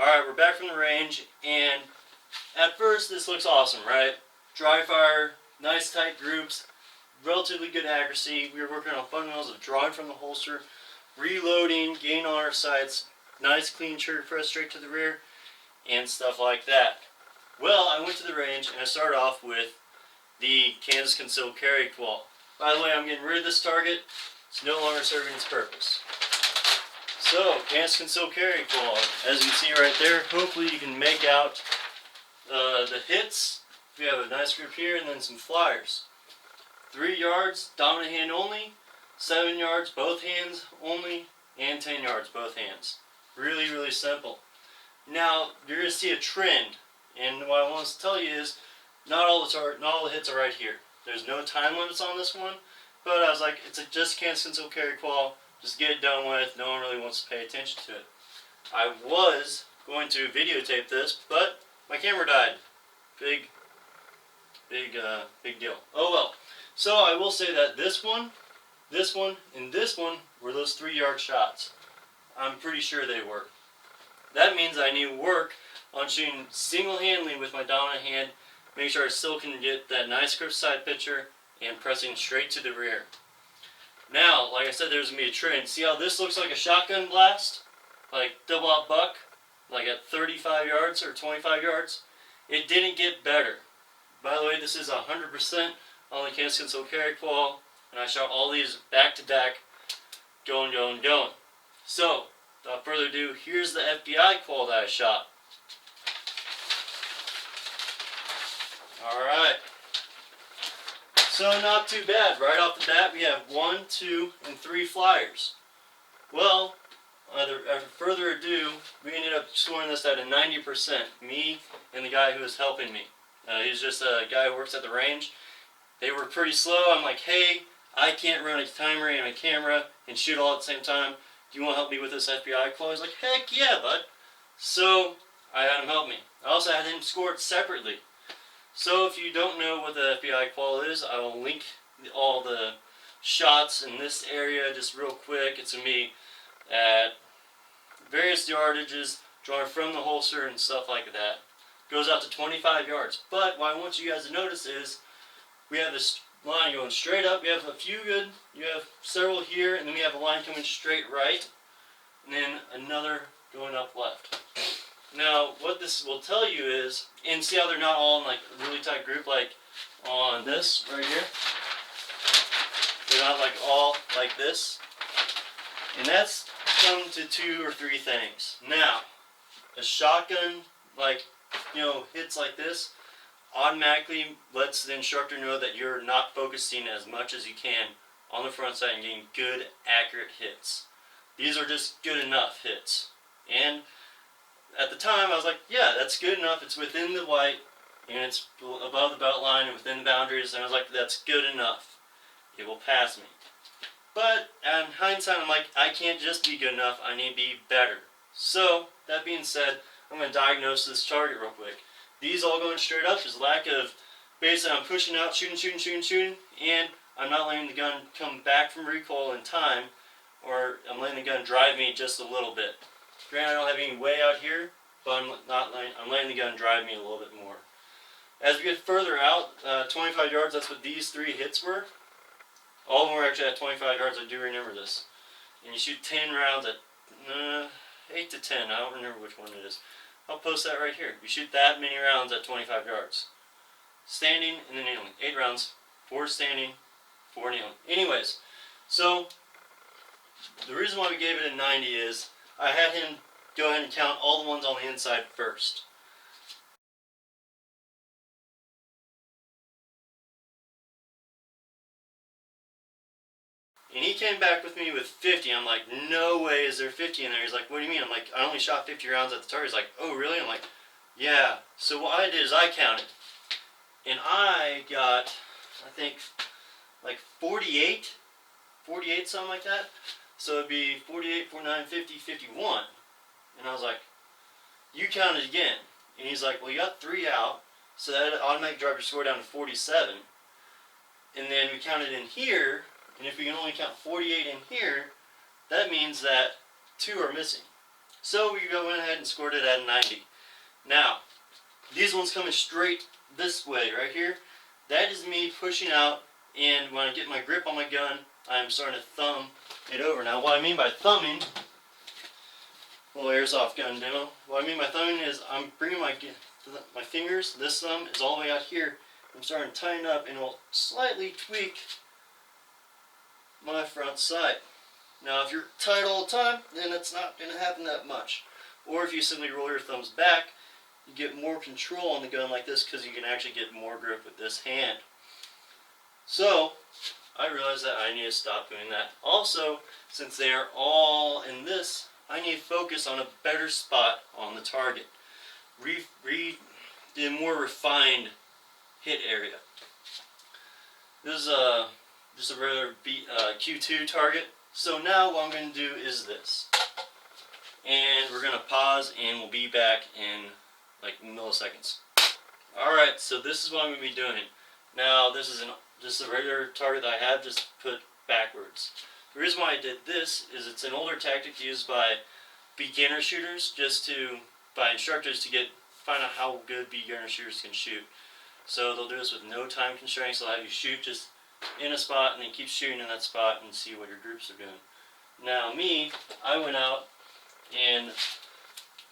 Alright, we're back from the range, and at first this looks awesome, right? Dry fire, nice tight groups, relatively good accuracy. We were working on fundamentals of drawing from the holster, reloading, gaining on our sights, nice clean trigger press straight to the rear, and stuff like that. Well, I went to the range and I started off with the Kansas Concealed Carry Qual. By the way, I'm getting rid of this target. It's no longer serving its purpose. So, Kansas Concealed Carry Qual, as you can see right there, hopefully you can make out the hits. We have a nice group here and then some flyers. 3 yards, dominant hand only, 7 yards, both hands only, and 10 yards, both hands. Really, really simple. Now, you're going to see a trend, and what I want to tell you is, not all the hits are right here. There's no time limits on this one, but I was like, it's just Kansas Concealed Carry Qual. Just get it done with. No one really wants to pay attention to it. I was going to videotape this, but my camera died. Big deal. Oh well. So I will say that this one, and this one were those 3-yard shots. I'm pretty sure they were. That means I need to work on shooting single-handedly with my dominant hand, make sure I still can get that nice crisp side picture and pressing straight to the rear. Now, like I said, there's going to be a trend. See how this looks like a shotgun blast? Like double out buck? Like at 35 yards or 25 yards? It didn't get better. By the way, this is 100% on the Kansas Concealed Carry Qual, and I shot all these back to back, going. So, without further ado, here's the FBI Qual that I shot. Alright. So not too bad. Right off the bat, we have 1, 2, and 3 flyers. Well, after further ado, we ended up scoring this at a 90%. Me and the guy who was helping me. He's just a guy who works at the range. They were pretty slow. I'm like, hey, I can't run a timer and a camera and shoot all at the same time. Do you want to help me with this FBI Qual? He's like, heck yeah, bud. So I had him help me. I also had him score it separately. So if you don't know what the FBI Qual is, I will link all the shots in this area just real quick. It's going to be at various yardages, drawn from the holster and stuff like that. Goes out to 25 yards. But what I want you guys to notice is we have this line going straight up. We have a few good. You have several here, and then we have a line coming straight right, and then another going up left. Now, what this will tell you is, and see how they're not all in like a really tight group, like on this right here. They're not like all like this, and that's come to 2 or 3 things. Now, a shotgun, like hits like this, automatically lets the instructor know that you're not focusing as much as you can on the front sight and getting good, accurate hits. These are just good enough hits. And at the time, I was like, yeah, that's good enough. It's within the white, and it's above the belt line and within the boundaries. And I was like, that's good enough. It will pass me. But in hindsight, I'm like, I can't just be good enough. I need to be better. So, that being said, I'm going to diagnose this target real quick. These all going straight up is lack of, basically I'm pushing out, shooting, and I'm not letting the gun come back from recoil in time, or I'm letting the gun drive me just a little bit. Granted, I don't have any way out here, but I'm letting the gun drive me a little bit more. As we get further out, 25 yards, that's what these 3 hits were. All of them were actually at 25 yards, I do remember this. And you shoot 10 rounds at 8 to 10, I don't remember which one it is. I'll post that right here. You shoot that many rounds at 25 yards. Standing and then kneeling. 8 rounds, 4 standing, 4 kneeling. Anyways, so the reason why we gave it a 90 is I had him go ahead and count all the ones on the inside first. And he came back with me with 50. I'm like, no way is there 50 in there. He's like, what do you mean? I'm like, I only shot 50 rounds at the target. He's like, oh, really? I'm like, yeah. So what I did is I counted. And I got, I think, like 48, something like that. So it'd be 48, 49, 50, 51. And I was like, you counted again. And he's like, well, you got 3 out. So that automatic drive your score down to 47. And then we counted in here. And if we can only count 48 in here, that means that 2 are missing. So we went ahead and scored it at 90. Now, these ones coming straight this way right here, that is me pushing out, and when I get my grip on my gun, I'm starting to thumb it over. Now what I mean by thumbing, little airsoft gun demo, what I mean by thumbing is I'm bringing my fingers, this thumb is all the way out here, I'm starting to tighten up, and it'll slightly tweak my front sight. Now if you're tight all the time, then it's not going to happen that much. Or if you simply roll your thumbs back, you get more control on the gun like this, because you can actually get more grip with this hand. So I realized that I need to stop doing that. Also, since they are all in this, I need to focus on a better spot on the target. The more refined hit area. This is just a regular Q2 target. So now what I'm going to do is this. And we're going to pause, and we'll be back in like milliseconds. Alright, so this is what I'm going to be doing. Now this is just a regular target that I have, just put backwards. The reason why I did this is it's an older tactic used by beginner shooters, by instructors to find out how good beginner shooters can shoot. So they'll do this with no time constraints. They'll have you shoot just in a spot and then keep shooting in that spot and see what your groups are doing. Now me, I went out, and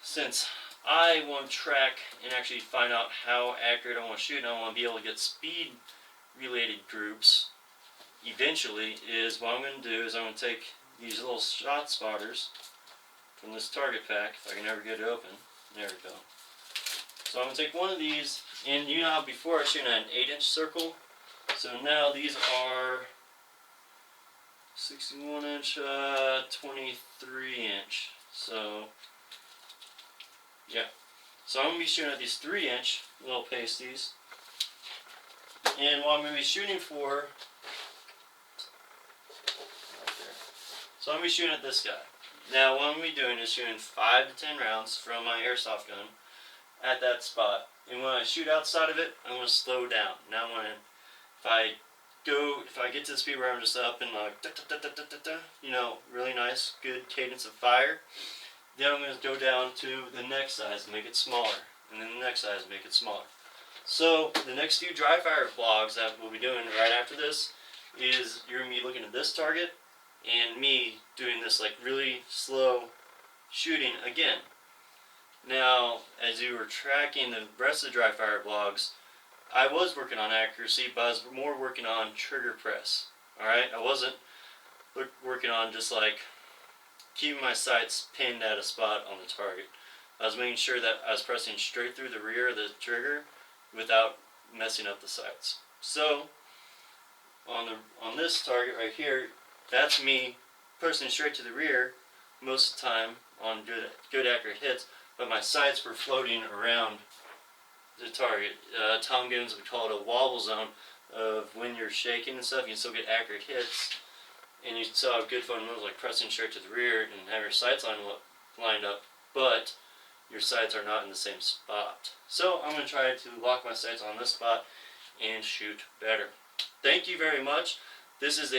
since I want to track and actually find out how accurate I want to shoot, and I want to be able to get speed related groups eventually, is what I'm going to do is I'm going to take these little shot spotters from this target pack, if I can ever get it open. There we go. So I'm going to take one of these, and you know how before I shoot at an 8-inch circle, so now these are 61 inch, 23 inch, so yeah. So I'm going to be shooting at these 3-inch little pasties, and what I'm going to be shooting for, right there. So I'm going to be shooting at this guy. Now what I'm going to be doing is shooting 5 to 10 rounds from my airsoft gun at that spot. And when I shoot outside of it, I'm going to slow down. Now if I get to the speed where I'm just up and like, you know, really nice, good cadence of fire, then I'm going to go down to the next size and make it smaller. And then the next size and make it smaller. So the next few dry fire vlogs that we'll be doing right after this is you're going to be looking at this target and me doing this like really slow shooting again. Now, as you were tracking the rest of the dry fire vlogs, I was working on accuracy, but I was more working on trigger press. Alright, I wasn't working on just like keeping my sights pinned at a spot on the target. I was making sure that I was pressing straight through the rear of the trigger without messing up the sights. So on this target right here, that's me pressing straight to the rear most of the time on good accurate hits, but my sights were floating around the target. Tom Gibbons would call it a wobble zone of when you're shaking and stuff, you can still get accurate hits, and you still have good fundamentals like pressing straight to the rear and have your sights lined up, but your sights are not in the same spot. So I'm going to try to lock my sights on this spot and shoot better. Thank you very much. This is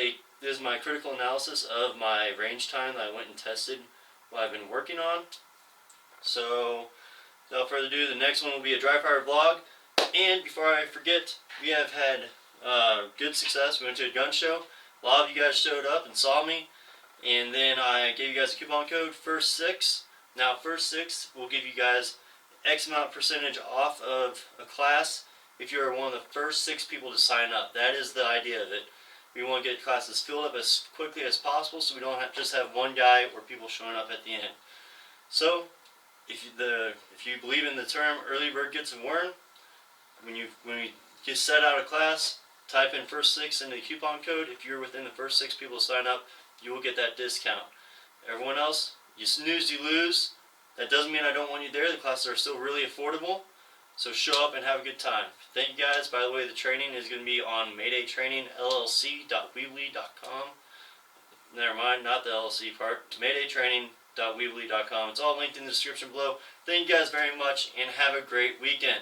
my critical analysis of my range time that I went and tested what I've been working on. So without further ado, the next one will be a dry fire vlog. And before I forget, we have had good success. We went to a gun show. A lot of you guys showed up and saw me. And then I gave you guys a coupon code, First 6. Now First 6 will give you guys X amount percentage off of a class if you're one of the first 6 people to sign up. That is the idea of it. We want to get classes filled up as quickly as possible so we don't just have one guy or people showing up at the end. So if you believe in the term early bird gets a worm, when we get set out of class, type in First 6 into the coupon code. If you're within the first 6 people to sign up, you will get that discount. Everyone else, you snooze, you lose. That doesn't mean I don't want you there. The classes are still really affordable. So show up and have a good time. Thank you guys. By the way, the training is going to be on Mayday Training, llc.weebly.com. Never mind, not the LLC part. MaydayTraining.weebly.com. It's all linked in the description below. Thank you guys very much and have a great weekend.